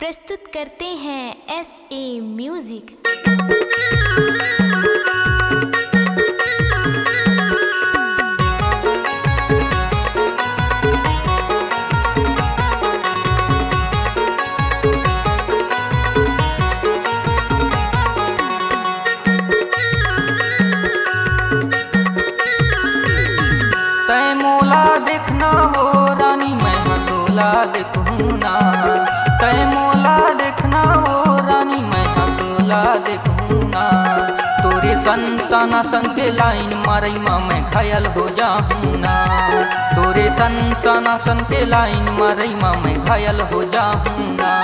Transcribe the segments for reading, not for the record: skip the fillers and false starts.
प्रस्तुत करते हैं SA म्यूजिक। तय मोला देखना हो रानी मैं हतोला देखूँ ना। तय मोला देखना हो रानी मैं हतोला देखूँ ना। तोरे सनसना सन के लाइन मारई माँ मैं घायल हो जाऊँ ना। तोरे सनसना सन के लाइन मारई माँ मैं घायल हो जाऊँ ना।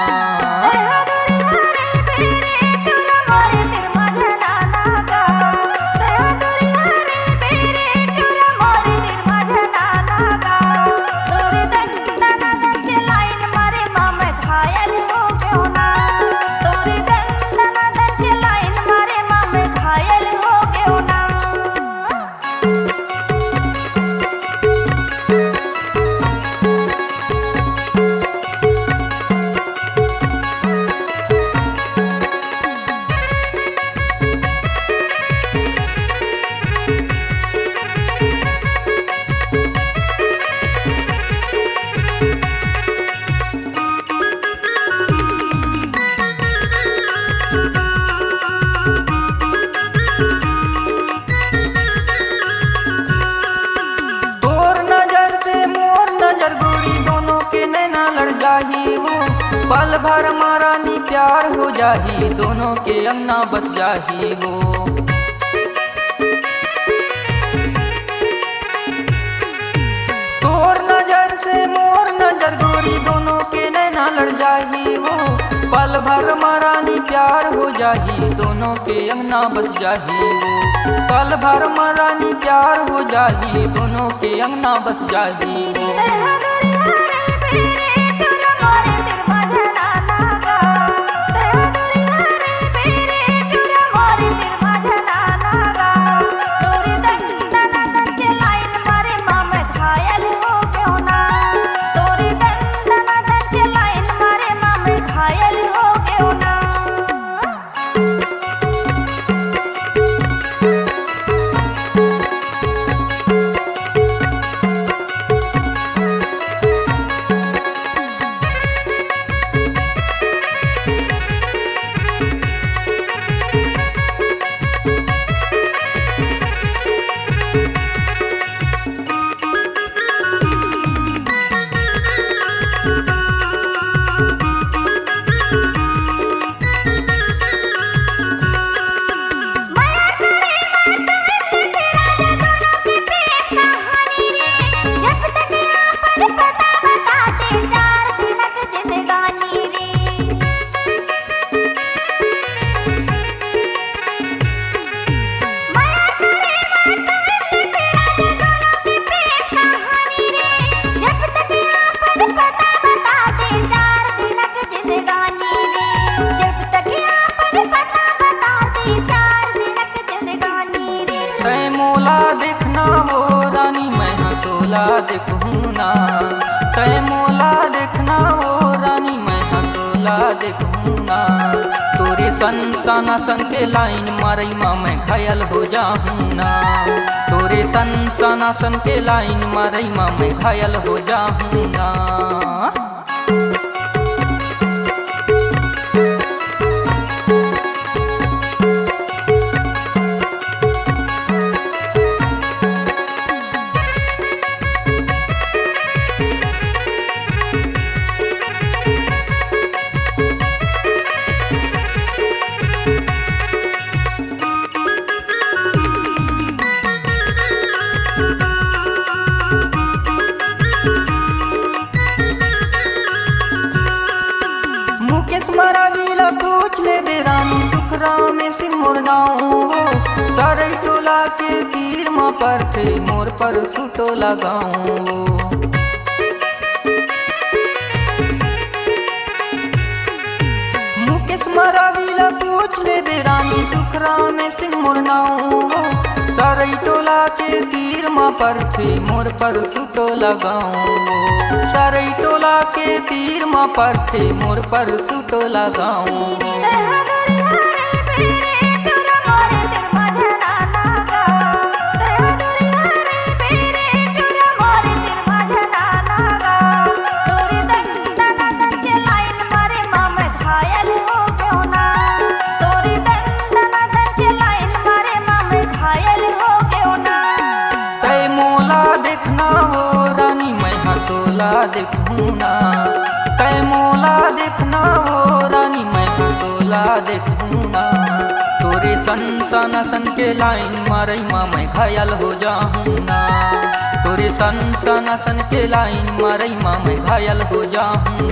पल भर मारानी प्यार हो जाही दोनों के अंगना बस जाही हो। तोर नजर से मोर नजर गोरी दोनों के नैना लड़ जाही हो। पल भर मारानी प्यार हो जाही दोनों के अंगना बस जाही हो। पल भर मारानी प्यार हो जाही दोनों के अंगना बस जाही हो। देखना हो रानी मैं हतोला देखूँ ना। तय मोला देखना हो रानी मैं हतोला देखूँ ना। तोरे सनसना सन के लाइन मारई माँ मैं घायल हो जाऊँ ना। तोरे सनसना सन के लाइन मारई माँ मैं घायल हो जाऊँ ना। मरावीला पूछ ले बेरानी सुखरा में सिंह मोर नाऊं हो। सारे टोला के तीर माँ पर थे मोर पर सुटो लगाऊं हो। मुकेश मरावीला पूछ ले बेरानी सुखरा में सिंह मोर नाऊं हो। सारई टोला के तीर माँ पर थे मोर पर सुतो लगाऊं। सारई टोला के तीर माँ पर थे मोर पर सुतो लगाऊं। देखूना तय मोला देखना हो रानी मैं तोला देखूना। तोरे सन सन के लाइन मारई माँ मैं घायल हो जाऊँ ना। तोरे सन सन के लाइन मारई माँ मैं घायल हो जाऊँ।